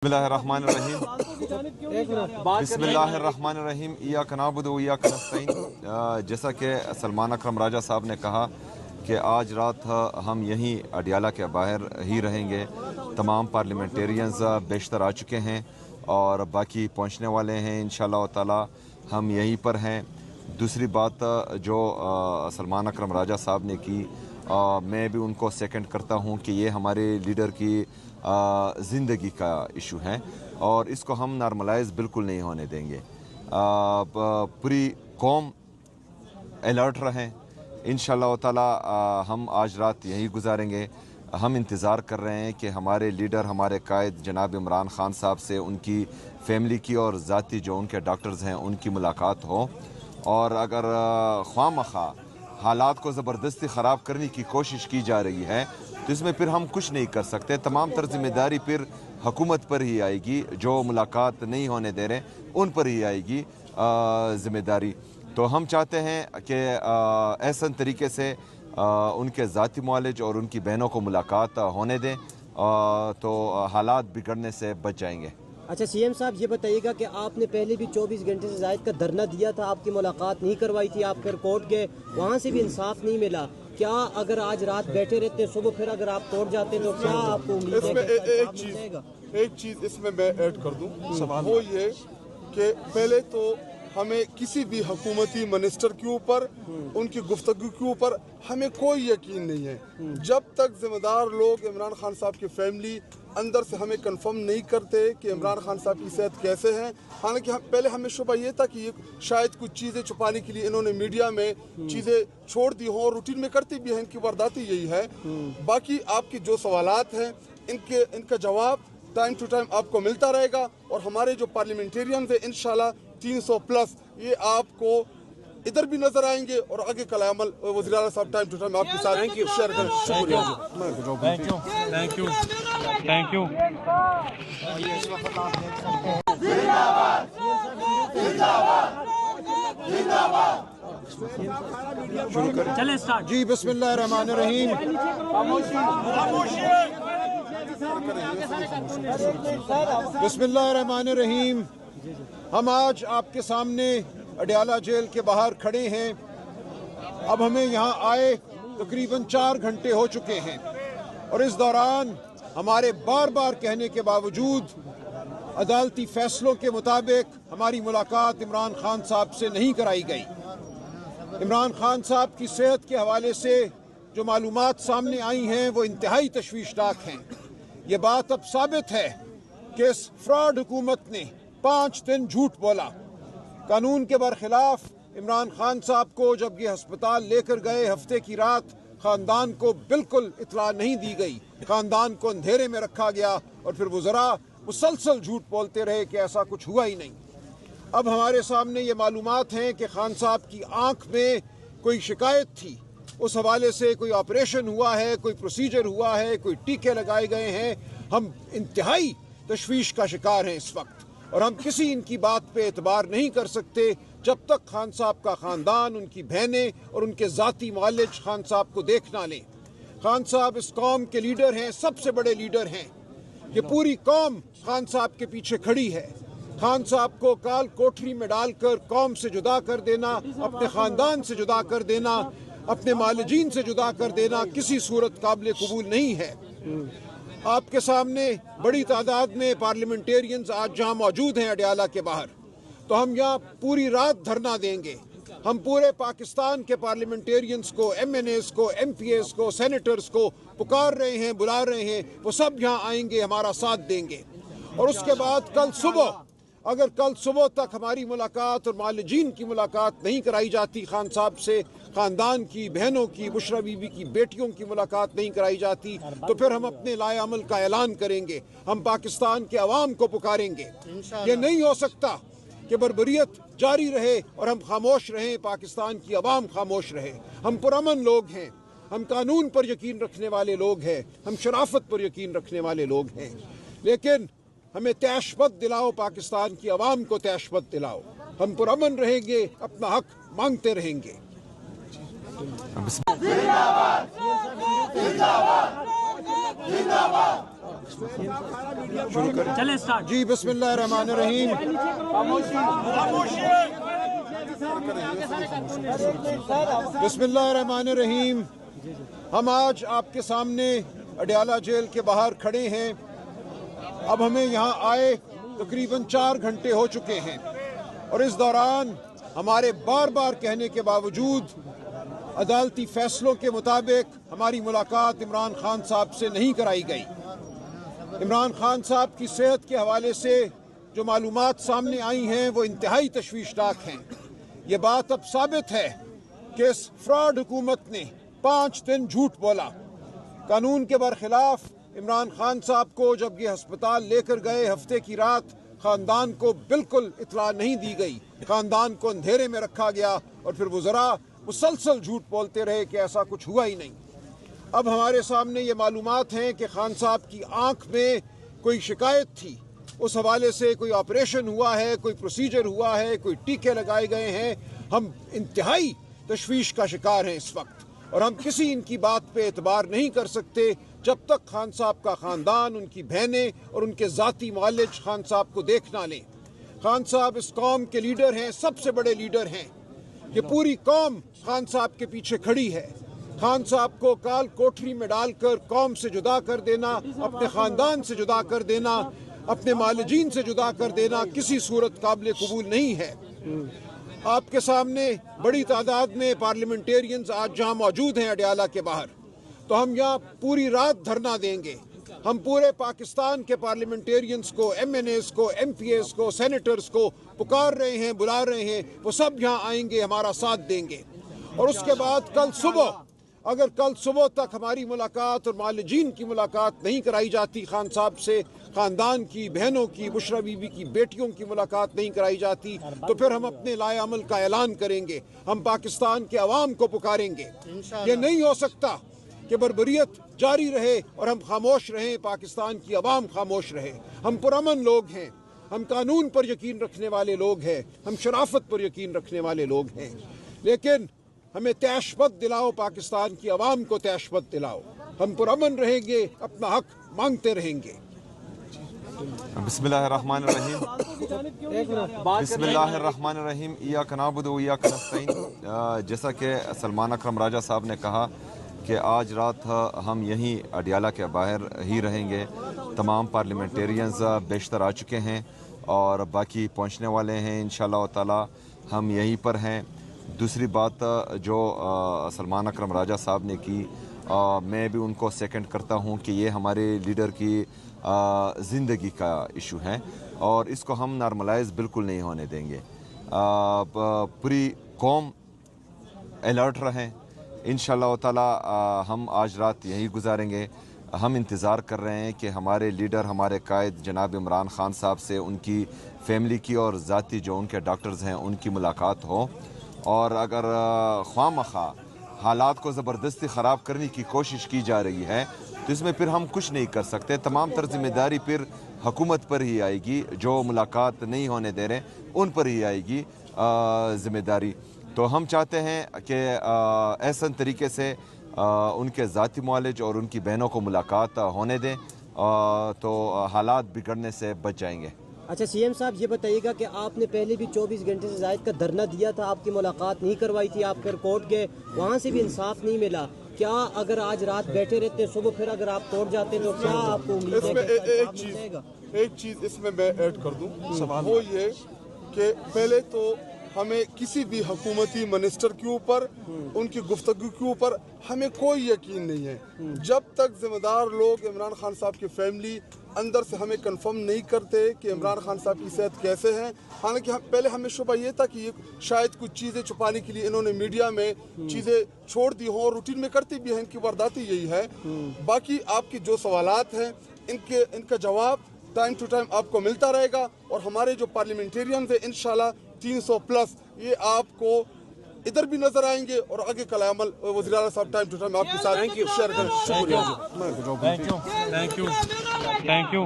बिस्मिल्लाहिर्रहमानिर्रहीम इय्याका नअबुदु व इय्याका नस्तईन। जैसा कि सलमान अकरम राजा साहब ने कहा कि आज रात हम यहीं अडियाला के बाहर ही रहेंगे। तमाम पार्लियामेंटेरियंस बेशतर आ चुके हैं और बाकी पहुंचने वाले हैं इंशाअल्लाह ताला। हम यहीं पर हैं। दूसरी बात जो सलमान अकरम राजा साहब ने की, मैं भी उनको सेकंड करता हूं कि ये हमारे लीडर की ज़िंदगी का इशू है और इसको हम नॉर्मलाइज बिल्कुल नहीं होने देंगे। पूरी कौम अलर्ट रहें। इंशाअल्लाह ताला हम आज रात यहीं गुजारेंगे। हम इंतज़ार कर रहे हैं कि हमारे लीडर, हमारे कायद जनाब इमरान खान साहब से उनकी फ़ैमिली की और ज़ाती जो उनके डॉक्टर्स हैं उनकी मुलाकात हो, और अगर ख्वामखा हालात को ज़बरदस्ती ख़राब करने की कोशिश की जा रही है तो इसमें फिर हम कुछ नहीं कर सकते। तमाम तर ज़िम्मेदारी फिर हुकूमत पर ही आएगी। जो मुलाकात नहीं होने दे रहे उन पर ही आएगी ज़िम्मेदारी। तो हम चाहते हैं कि ऐसा तरीके से उनके ज़ाती मुआलिज और उनकी बहनों को मुलाकात होने दें तो हालात बिगड़ने से बच जाएंगे। अच्छा सीएम साहब, ये बताइएगा कि आपने पहले भी 24 घंटे से ज़ायद का धरना दिया था, आपकी मुलाकात नहीं करवाई थी, आप फिर कोर्ट गए, वहाँ से भी इंसाफ नहीं मिला। क्या अगर आज रात बैठे रहते सुबह फिर अगर आप कोर्ट जाते तो क्या आपको उम्मीद है कि एक चीज़ इसमें मैं ऐड कर दूं, वो ये कि पहले तो हमें किसी भी हुकूमती मिनिस्टर के ऊपर, उनकी गुफ्तगू के ऊपर हमें कोई यकीन नहीं है जब तक जिम्मेदार लोग इमरान खान साहब की फैमिली अंदर से हमें कंफर्म नहीं करते कि इमरान खान साहब की सेहत कैसे है। हालांकि पहले हमें शुबा ये था कि ये शायद कुछ चीज़ें छुपाने के लिए इन्होंने मीडिया में चीज़ें छोड़ दी हों, रूटीन में करती भी हैं, इनकी वारदाती यही है। बाकी आपकी जो सवालात हैं इनका जवाब टाइम टू टाइम आपको मिलता रहेगा और हमारे जो पार्लियामेंटेरियंस हैं इंशाल्लाह 300 प्लस ये आपको इधर भी नजर आएंगे और आगे कलामल वज़ीर आला साहब टाइम टू टाइम आपके साथ शेयर करें। शुक्रिया। Thank you. चले स्टार्ट जी। बिस्मिल्लाहिर्रहमानिर्रहीम। बिस्मिल्लाहिर्रहमानिर्रहीम। हम आज आपके सामने अडियाला जेल के बाहर खड़े हैं। अब हमें यहाँ आए तकरीबन 4 घंटे हो चुके हैं और इस दौरान हमारे बार बार कहने के बावजूद अदालती फैसलों के मुताबिक हमारी मुलाकात इमरान खान साहब से नहीं कराई गई। इमरान खान साहब की सेहत के हवाले से जो मालूमात सामने आई हैं वो इंतहाई तशवीशनाक हैं। ये बात अब साबित है कि इस फ्रॉड हुकूमत ने 5 दिन झूठ बोला। कानून के बरखिलाफ इमरान खान साहब को जब ये अस्पताल लेकर गए, हफ्ते की रात ख़ानदान को बिल्कुल इत्तला नहीं दी गई, ख़ानदान को अंधेरे में रखा गया और फिर वज़रा मुसलसल झूठ बोलते रहे कि ऐसा कुछ हुआ ही नहीं। अब हमारे सामने ये मालूमात हैं कि खान साहब की आँख में कोई शिकायत थी, उस हवाले से कोई ऑपरेशन हुआ है, कोई प्रोसीजर हुआ है, कोई टीके लगाए गए हैं। हम इंतहाई तशवीश का शिकार हैं इस वक्त और हम किसी इनकी बात पे एतबार नहीं कर सकते जब तक खान साहब का ख़ानदान, उनकी बहनें और उनके ज़ाती मुआलिज खान साहब को देख ना लें। खान साहब इस कौम के लीडर हैं, सबसे बड़े लीडर हैं। ये पूरी कौम खान साहब के पीछे खड़ी है। खान साहब को काल कोठरी में डालकर कौम से जुदा कर देना, अपने ख़ानदान से जुदा कर देना, अपने मालिजीन से जुदा कर देना किसी सूरत काबिल कबूल नहीं है। आपके सामने बड़ी तादाद में पार्लियामेंटेरियंस आज जहाँ मौजूद हैं अडियाला के बाहर, तो हम यहाँ पूरी रात धरना देंगे। हम पूरे पाकिस्तान के पार्लियामेंटेरियंस को, MNAs को, MPAs को, सेनेटर्स को पुकार रहे हैं, बुला रहे हैं, वो सब यहाँ आएंगे, हमारा साथ देंगे। और उसके बाद कल सुबह, अगर कल सुबह तक हमारी मुलाकात और मालिजीन की मुलाकात नहीं कराई जाती खान साहब से, ख़ानदान की बहनों की, बुशरा बीबी की बेटियों की मुलाकात नहीं कराई जाती, तो फिर हम अपने लाए अमल का ऐलान करेंगे। हम पाकिस्तान के अवाम को पुकारेंगे। ये नहीं हो सकता कि बर्बरियत जारी रहे और हम खामोश रहें, पाकिस्तान की अवाम खामोश रहे। हम पुरअमन लोग हैं, हम कानून पर यकीन रखने वाले लोग हैं, हम शराफत पर यकीन रखने वाले लोग हैं। लेकिन हमें तैशबत दिलाओ, पाकिस्तान की अवाम को तैशबत दिलाओ। हम पुरअमन रहेंगे, अपना हक मांगते रहेंगे। चले स्टार्ट। जी बिस्मिल्लाहिर्रहमानिर्रहीम। बिस्मिल्लाहिर्रहमानिर्रहीम। हम आज आपके सामने अडयाला जेल के बाहर खड़े हैं। अब हमें यहाँ आए तकरीबन 4 घंटे हो चुके हैं और इस दौरान हमारे बार बार कहने के बावजूद अदालती फैसलों के मुताबिक हमारी मुलाकात इमरान खान साहब से नहीं कराई गई। इमरान खान साहब की सेहत के हवाले से जो मालूमात सामने आई हैं वो इंतहाई तशवीशनाक हैं। ये बात अब साबित है कि इस फ्रॉड हुकूमत ने 5 दिन झूठ बोला। कानून के बरखिलाफ इमरान खान साहब को जब ये अस्पताल लेकर गए हफ्ते की रात ख़ानदान को बिल्कुल इतला नहीं दी गई। ख़ानदान को अंधेरे में रखा गया और फिर वज़रा मुसलसल झूठ बोलते रहे कि ऐसा कुछ हुआ ही नहीं। अब हमारे सामने ये मालूमात हैं कि खान साहब की आंख में कोई शिकायत थी, उस हवाले से कोई ऑपरेशन हुआ है, कोई प्रोसीजर हुआ है, कोई टीके लगाए गए हैं। हम इंतहाई तशवीश का शिकार हैं इस वक्त और हम किसी इनकी बात पे एतबार नहीं कर सकते जब तक खान साहब का ख़ानदान, उनकी बहनें और उनके ज़ाती मालिज खान साहब को देख ना लें। खान साहब इस कौम के लीडर हैं, सबसे बड़े लीडर हैं। ये पूरी कौम खान साहब के पीछे खड़ी है। खान साहब को काल कोठरी में डालकर कौम से जुदा कर देना, अपने ख़ानदान से जुदा कर देना, अपने मालिजीन से जुदा कर देना किसी सूरत काबिल कबूल नहीं है। आपके सामने बड़ी तादाद में पार्लियामेंटेरियंस आज जहाँ मौजूद हैं अडयाला के बाहर, तो हम यहाँ पूरी रात धरना देंगे। हम पूरे पाकिस्तान के पार्लियामेंटेरियंस को, MNAs को, MPAs को, सेनेटर्स को पुकार रहे हैं, बुला रहे हैं। वो सब यहाँ आएंगे, हमारा साथ देंगे। और उसके बाद कल सुबह, अगर कल सुबह तक हमारी मुलाकात और मालिजीन की मुलाकात नहीं कराई जाती खान साहब से, ख़ानदान की, बहनों की, बुशरा बीबी की बेटियों की मुलाकात नहीं कराई जाती, तो फिर हम अपने लाए अमल का ऐलान करेंगे। हम पाकिस्तान के अवाम को पुकारेंगे। ये नहीं हो सकता कि बर्बरियत जारी रहे और हम खामोश रहें, पाकिस्तान की अवाम खामोश रहे। हम पुरअमन लोग हैं, हम कानून पर यकीन रखने वाले लोग हैं, हम शराफत पर यकीन रखने वाले लोग हैं। लेकिन हमें तैशबत दिलाओ, पाकिस्तान की अवाम को तैशबत दिलाओ। हम पुरअमन रहेंगे, अपना हक मांगते रहेंगे। बिस्मिल्लाहिर्रहमानिर्रहीम। बिस्मिल्लाहिर्रहमानिर्रहीम। इय्याका नअबुदु व इय्याका नस्तईन। जैसा कि सलमान अकरम राजा साहब ने कहा कि आज रात हम यहीं अडयाला के बाहर ही रहेंगे। तमाम पार्लियामेंटेरियंस बेशतर आ चुके हैं और बाकी पहुंचने वाले हैं इंशाअल्लाह ताला। हम यहीं पर हैं। दूसरी बात जो सलमान अकरम राजा साहब ने की, मैं भी उनको सेकंड करता हूं कि ये हमारे लीडर की ज़िंदगी का इशू है और इसको हम नॉर्मलाइज बिल्कुल नहीं होने देंगे। पूरी कौम अलर्ट रहें। इंशाअल्लाह ताला हम आज रात यहीं गुजारेंगे। हम इंतज़ार कर रहे हैं कि हमारे लीडर, हमारे कायद जनाब इमरान खान साहब से उनकी फ़ैमिली की और ज़ाती जो उनके डॉक्टर्स हैं उनकी मुलाकात हो। और अगर ख्वामखा हालात को ज़बरदस्ती ख़राब करने की कोशिश की जा रही है तो इसमें फिर हम कुछ नहीं कर सकते। तमाम तर जिम्मेदारी फिर हुकूमत पर ही आएगी। जो मुलाकात नहीं होने दे रहे उन पर ही आएगी ज़िम्मेदारी। तो हम चाहते हैं कि ऐसा तरीके से उनके ज़ाती मालिज और उनकी बहनों को मुलाकात होने दें तो हालात बिगड़ने से बच जाएंगे। अच्छा CM साहब, ये बताइएगा कि आपने पहले भी 24 घंटे से ज़ायद का धरना दिया था, आपकी मुलाकात नहीं करवाई थी, आप फिर कोर्ट गए, वहाँ से भी इंसाफ नहीं मिला। क्या अगर आज रात बैठे रहते, सुबह फिर अगर आप तोड़ जाते तो क्या आपको उम्मीद है कि एक चीज़ इसमें मैं ऐड कर दूं, वो ये कि पहले तो हमें किसी भी हुकूमती मिनिस्टर के ऊपर, उनकी गुफ्तगू के ऊपर हमें कोई यकीन नहीं है जब तक जिम्मेदार लोग इमरान खान साहब की फैमिली अंदर से हमें कंफर्म नहीं करते कि इमरान खान साहब की सेहत कैसे है। हालांकि पहले हमें शुबा ये था कि ये शायद कुछ चीज़ें छुपाने के लिए इन्होंने मीडिया में चीज़ें छोड़ दी हों, रूटीन में करते भी हैं, इनकी वारदाती यही है। बाकी आपकी जो सवालात हैं इनका जवाब टाइम टू टाइम आपको मिलता रहेगा और हमारे जो पार्लियामेंटेरियंस हैं इंशाल्लाह 300+ ये आपको इधर भी नजर आएंगे और आगे का अमल वज़ीर आला साहब टाइम टू टाइम आपके साथ शेयर करें। शुक्रिया। Thank you.